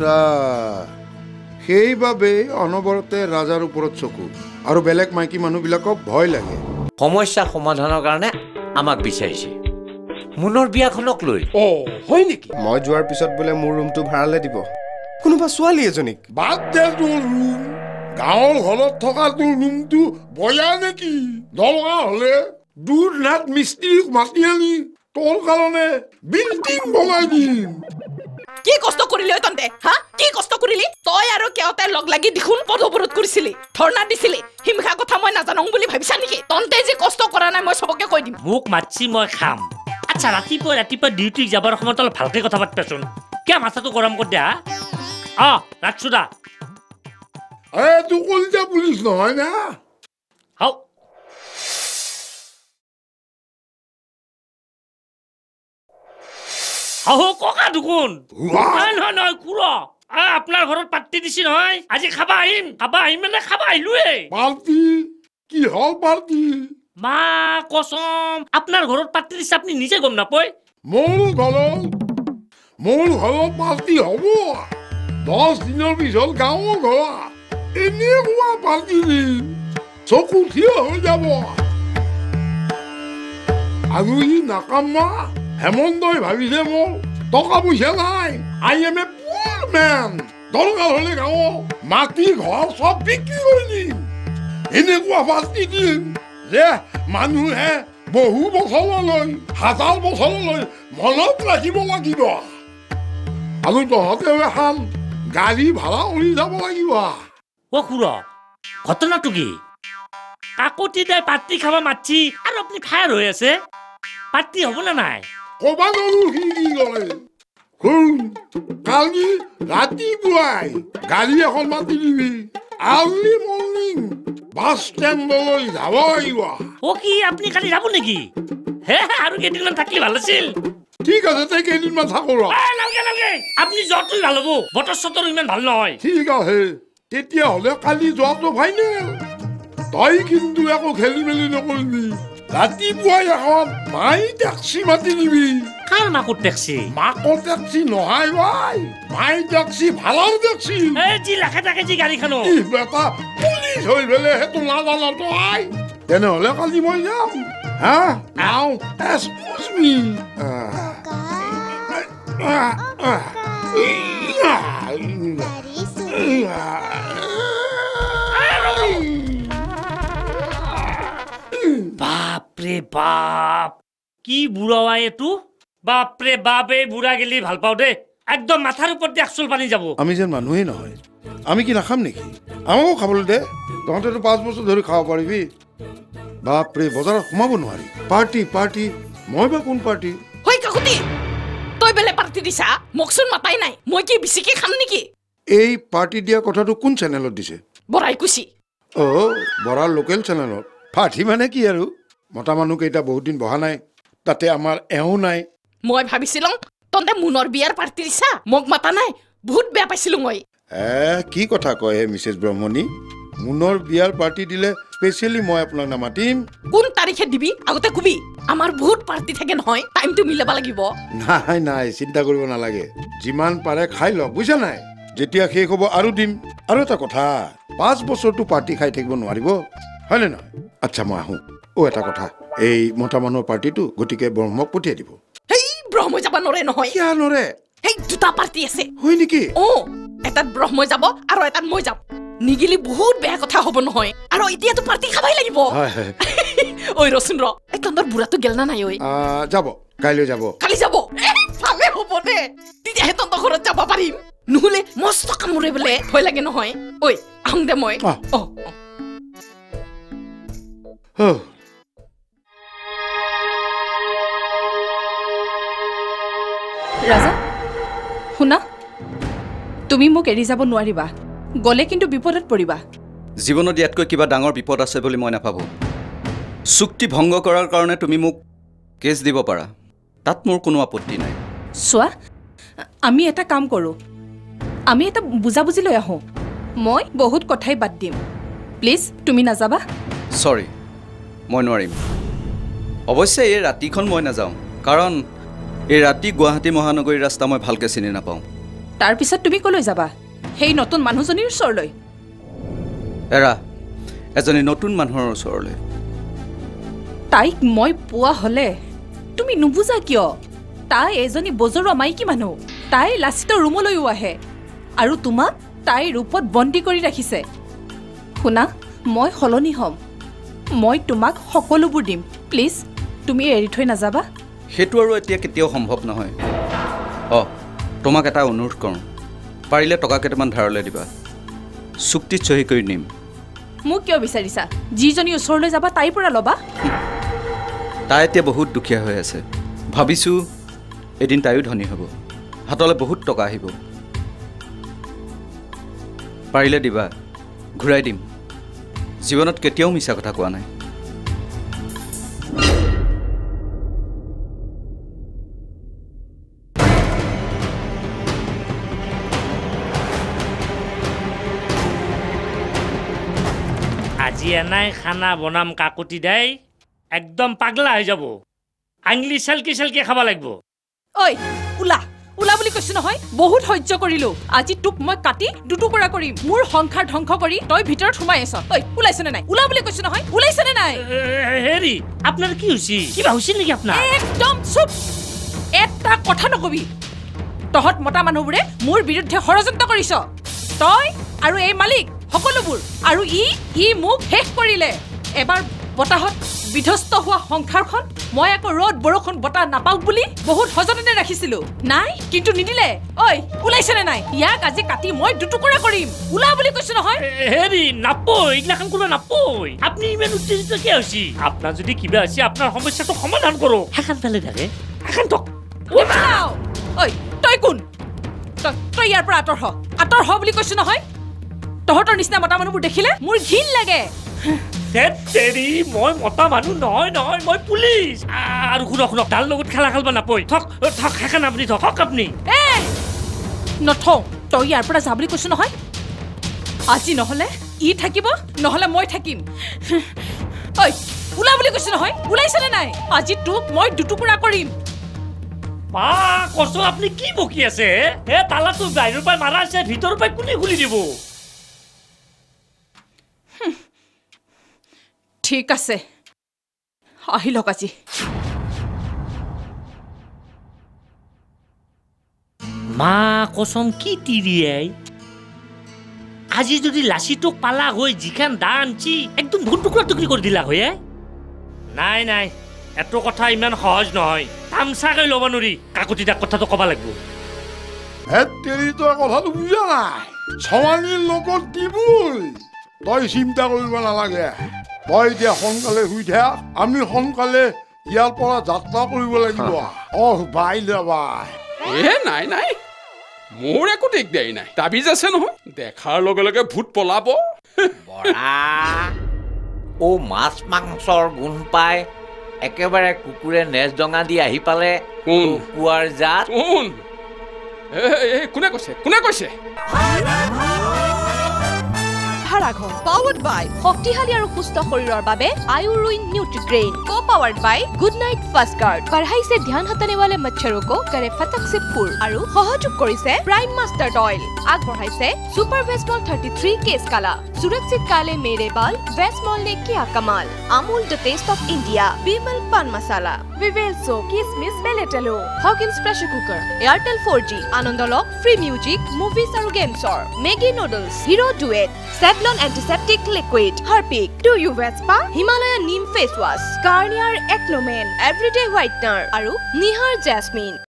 আচ্ছা সেইবাবে অনবৰতে ৰাজাৰ ওপৰত চকু আৰু বেলেগ মাইকী মানুহবিলাকক ভয় লাগে সমস্যা সমাধানৰ কাৰণে আমাক বিচাৰিছে মুনৰ বিয়াখনক লৈ হয় নেকি মই যোৱাৰ পিছত বোলে মোৰ ৰুমটো ভাড়ালে দিব কোনোবা ছোৱালী এজনীক বাদ দে তোৰ ৰুম গাঁৱৰ ঘৰত থকা তোৰ ৰুমটো বয়া নেকি দৰকাৰ হলে দূৰ নাট মিস্ত্ৰীক মাতি আনি তোৰ কাৰণে বিল্ডিং বনাই দিম কি কষ্ট কৰিলি তন্তে হা কি কষ্ট কৰিলি তই আৰু কেওতে লগ লাগি দেখোন পদৱৰোধ কৰিছিলি ধৰ্ণা দিছিলি হিমখা কথা মই নাজানো বুলি ভাবিছা নেকি তন্তে যে কষ্ট কৰা নাই মই সবকে কৈ দিম মোক মাতছি মই খাম আচ্ছা ৰাতিপুৱা ডিউটি যাবৰ সময়ত অলপ ভালকে কথা পাতবাচোন কিয় মাথাটো গৰম কৰি দিয়া ৰাখছো দা তোৰ কলিতা পুলিচ নহয় না হাও আহো ককা দুগুণ নহয় কুড়া আপনার ঘরত পার্টি দিছি নহয় আজি খাবা আহিম মানে খাবা আহিলুৱে পাৰ্টি কি হল পাৰ্টি মা কসম আপনাৰ ঘৰত পাৰ্টি দিছি আপনি নিজে গম নাপয় মোৰ ঘৰত পাৰ্টি হব 10 দিনৰ পিছত গাঁৱৰ ঘৰ এনেকুৱা পাৰ্টি দিম চকু থিয় হৈ যাব আৰু ই নাকামা হেমন্তই ভাবিছে মোৰ টকা পইচা নাই আই এম এ পুৰ মেন দৰকাৰ হলে গাঁৱৰ মাটি ঘৰ চব বিক্ৰী কৰি দিম এনেকুৱা পাৰ্টি দিম যে মানুহে বহু বছৰলৈ হাজাৰ বছৰলৈ মনত ৰাখিব লাগিব আৰু তহঁতেও এখন গাড়ী ভাড়া কৰি যাব লাগিব খুড়া ঘটনাটো কি কাকতি দাই পাৰ্টি খাবা মাতছি আৰু আপুনি ফায়াৰ হৈ আছে পাৰ্টি হ'ব না নাই কবা নৰো কি কৰে কালি ৰাতিপুৱাই গাড়ী এখন মাতি দিবি আৰ্লি মৰ্নিং বাছ ষ্টেণ্ডলৈ যাব লাগিব কি আপুনি কালি যাব নেকি হে আৰু কেইদিনমান থাকিলে ভাল আছিল ঠিক আছে তই কেইদিনমান থাকো নালগে আপুনি যোৱাটো ভাল হ'ব বতৰ চতৰ ইমান ভাল নহয় ঠিক আছে তেতিয়াহ'লে কালি যোৱাটো ফাইনেল তই কিন্তু একো খেলি মেলি নকৰিবি ৰাতিপুৱাই এখন মাই টেক্সি মাতি দিবি কাৰ মাকৰ টেক্সি মাকৰ টেক্সি নহয় ভাই মাই টেক্সি ভাড়াৰ টেক্সি যি লাখে তাকে যি গাড়ীখন বেটা পুলিচ হৈ পেলাই সেইটো নাজানো তই তেনেহ'লে কালি মই যাম হা নাও এক্সকিউজ মি বাপৰে বাপ কি বুঢ়া এইটো বাপৰে বাপ এই বুঢ়া গেলি ভাল পাওঁ দেই একদম মাথাৰ ওপৰত একচুল পানী যাব আমি যেন মানুহেই নহয় আমি কি নাখাম নেকি আমাকো খাবলৈ দে তহঁতেতো 5 বছৰ ধৰি খাব পাৰিবি বাপৰে বজাৰত সোমাব নোৱাৰি পাৰ্টি মই বা কোন পাৰ্টি হৈ কাকুতি তই বেলে পাৰ্টি দিছা মকচোন মাতাই নাই মই কি বেছিকে খাম নেকি এই পাৰ্টি দিয়া কথাটো কোন চেনেলত দিছে বৰাই কুছি বৰাৰ লোকেল চেনেলত পাৰ্টি মানে কি আৰু মতা মানুহ কেইটা বহুত দিন বহা নাই তাতে আমাৰ এও নাই মই ভাবিছিলং তন্তে মুনৰ বিয়াৰ পাৰ্টি দিছা মোক মাতা নাই বহুত বেয়া পাইছিলো মই কি কথা কয় মিছেছ ব্ৰহ্মণী মুনৰ বিয়াৰ পাৰ্টি দিলে স্পেচিয়েলি মই আপোনাক নামাতিম কোন তাৰিখে দিবি আগতে কবি আমাৰ বহুত পাৰ্টি থাকে নহয় টাইমটো মিলাব লাগিব নাই চিন্তা কৰিব নালাগে যিমান পাৰে খাই লওক বুজিছা নাই যেতিয়া শেষ হ'ব আৰু দিম আৰু এটা কথা 5 বছৰটো পাৰ্টি খাই থাকিব নোৱাৰিব হয়নে নহয় আচ্ছা মই আহোঁ এটা কথা এই মতা মানুহৰ পাৰ্টিটো গতিকে ব্ৰহ্মক পঠিয়াই দিব হেই ব্ৰহ্ম যাব নৰে নহয় কিয় নৰে হেই দুটা পাৰ্টি আছে হয় নেকি এটাত ব্ৰহ্ম যাব আৰু এটাত মই যাম নিগিলি বহুত বেয়া কথা হ'ব নহয় আৰু এতিয়াতো পাৰ্টি খাবাই লাগিব ঐ ৰচোন এই তন্দৰ বুঢ়াটো গেল না নাই যাব কাইলৈ যাব কালি যাব ভালে হ'ব দে তেতিয়াহে তন্দৰ ঘৰত যাব পাৰিম নহলে মস্ত কামোৰে বোলে ভয় লাগে নহয় ঐ আহোঁ দে মই ৰাজা শুনা তুমি মোক এৰি যাব নোৱাৰিবা গলে কিন্তু বিপদত পৰিবা জীৱনত ইয়াতকৈ কিবা ডাঙৰ বিপদ আছে বুলি মই নাভাবোঁ চুক্তি ভংগ কৰাৰ কাৰণে তুমি মোক কেছ দিব পাৰা তাত মোৰ কোনো আপত্তি নাই চোৱা আমি এটা কাম কৰোঁ আমি এটা বুজাবুজি লৈ আহোঁ মই বহুত কথাই বাদ দিম প্লিজ তুমি নাযাবা সৰি মই নোৱাৰিম অৱশ্যে এই ৰাতিখন মই নাযাওঁ কাৰণ এই ৰাতি গুৱাহাটী মহানগৰীৰ ৰাস্তা মই ভালকৈ চিনি নাপাওঁ তাৰপিছত তুমি কলৈ যাবা সেই নতুন মানুহজনীৰ ওচৰলৈ এৰা এজনী নতুন মানুহৰ ওচৰলৈ তাইক মই পোৱা হ'লে তুমি নুবুজা কিয় তাই এজনী বজৰুৱা মাইকী মানুহ তাই লাচিতৰ ৰুমলৈও আহে আৰু তোমাক তাইৰ ৰূপত বন্দী কৰি ৰাখিছে শুনা মই সলনি হ'ম মই তোমাক সকলোবোৰ দিম প্লিজ তুমি এৰি থৈ নাযাবা সেইটো আৰু এতিয়া কেতিয়াও সম্ভৱ নহয় তোমাক এটা অনুৰোধ কৰোঁ পাৰিলে টকা কেইটামান ধাৰলৈ দিবা চুক্তিত চহী কৰি নিম মোক কিয় বিচাৰিছা যিজনী ওচৰলৈ যাবা তাইৰ পৰা ল'বা তাই এতিয়া বহুত দুখীয়া হৈ আছে ভাবিছোঁ এদিন তাইও ধনী হ'ব হাতলৈ বহুত টকা আহিব পাৰিলে দিবা ঘূৰাই দিম জীৱনত কেতিয়াও মিছা কথা কোৱা নাই আজি এনাই খানা বনাম কাকুতি দাই একদম পাগলা হৈ যাব আংলি চেলকি চেলকি খাব লাগিব ঐ উলা উলা বুলি কৈছো নহয় বহুত সহ্য কৰিলো আজি তোক মই কাটি দুটুকুৰা কৰিম মোৰ সংসাৰ ধ্বংস কৰি তই ভিতৰত সোমাই আছ ঐ ওলাইছনে নাই উলা বুলি কৈছো নহয় ওলাইছনে নাই হেৰি আপোনাৰ কি হৈছে কিবা হৈছিল নেকি আপোনাৰ একদম চুপ এটা কথা নকবি তহঁত মতা মানুহবোৰে মোৰ বিৰুদ্ধে ষড়যন্ত্ৰ কৰিছ তই আৰু এই মালিক সকলোবোৰ আৰু ই মোক শেষ কৰিলে এবাৰ বতাহত বিধ্বস্ত হোৱা সংসাৰখন মই আকৌ ৰ'দ বৰষুণ বতাহ নাপাওক বুলি বহুত সযতনে ৰাখিছিলো নাই কিন্তু নিদিলে ঐ ওলাইছেনে নাই ইয়াক আজি কাটি মই দুটুকুৰা কৰিম ওলা বুলি কৈছো নহয় হেৰি নাপই এইগিলাখন কোনো নাপই আপুনি ইমান উত্তেজিত কিয় হৈছে আপোনাৰ যদি কিবা হৈছে আপোনাৰ সমস্যাটো সমাধান কৰক এখন ফেলে থাকে এখন টক ঐ তই কোন তই ইয়াৰ পৰা আঁতৰ হ বুলি কৈছো নহয় তহঁতৰ নিচিনা মতা মানুহবোৰ দেখিলে মোৰ ঘিণ লাগে তেৰি মই মতা মানুহ নহয় মই পুলিচ আৰু শুনক তাৰ লগত খেলা খেলবা নাপই থক সেইখন আপুনি থক আপুনি নথওঁ তই ইয়াৰ পৰা যা বুলি কৈছো নহয় আজি নহ'লে ই থাকিব নহ'লে মই থাকিম ঐ ওলা বুলি কৈছো নহয় ওলাইছেনে নাই আজি তোক মই দুটুকুৰা কৰিম পা কষ্ট আপুনি কি বকি আছে তালাটো বাহিৰৰ পৰা মাৰা আছে ভিতৰৰ পৰা কোনে খুলি দিব ঠিক আছে আহিলক আজি মা কসম কি তিৰিয়াই আজি যদি লাচিটোক পালা হৈ যিখান দা আনছি একদম ভুল টুকুৰা টুকুৰি কৰি দিলা হৈ নাই এটো কথা ইমান সহজ নহয় তামচাকৈ ল'ব নোৱাৰি কাকুতি দাক কথাটো ক'ব লাগিব তেৰি তই কথাটো বুজা নাই ছৱানীৰ লগত দিবই তই চিন্তা কৰিব নালাগে তই এতিয়া সোনকালে শুই থাক আমি সোনকালে ইয়াৰ পৰা যাত্ৰা কৰিব লাগিব বাই যাবাই নাই মোৰ একো দিগদাৰি নাই তাবিজ আছে নহয় দেখাৰ লগে লগে ভূত পলাব মাছ মাংসৰ গুণ পাই একেবাৰে কুকুৰে নেজ ডঙা দি আহি পালে কুকুৱাৰ জাত কোনে কৈছে ভাড়াঘৰ পাৱাৰ্ড বাই শক্তিশালী আৰু সুস্থ শৰীৰৰ বাবে आयुर्विन न्यूट्रीग्रेन को powered by good night first guard कढ़ाई से ध्यान हटाने वाले मच्छरों को करे फटक से फूल और सहयोग करिसे प्राइम मास्टर्ड ऑयल आगबढ़ाइसे सुपर वेस्मॉल 33 केस काला सुरक्षित काले मेरे बाल वेस्मॉल ने किया कमाल Amul the taste of India Vimal pan masala Vivel सो किसमिस बेलेटेलो Hawkins pressure cooker Airtel 4G आनंद लॉक फ्री म्यूजिक मूवीज और गेम्स और Maggi noodles Hero Duet Savlon antiseptic liquid, Harpic, Do You Vespa, Himalaya Neem face wash, Garnier Acno Man, Everyday Whitener, aru Nihar Jasmine.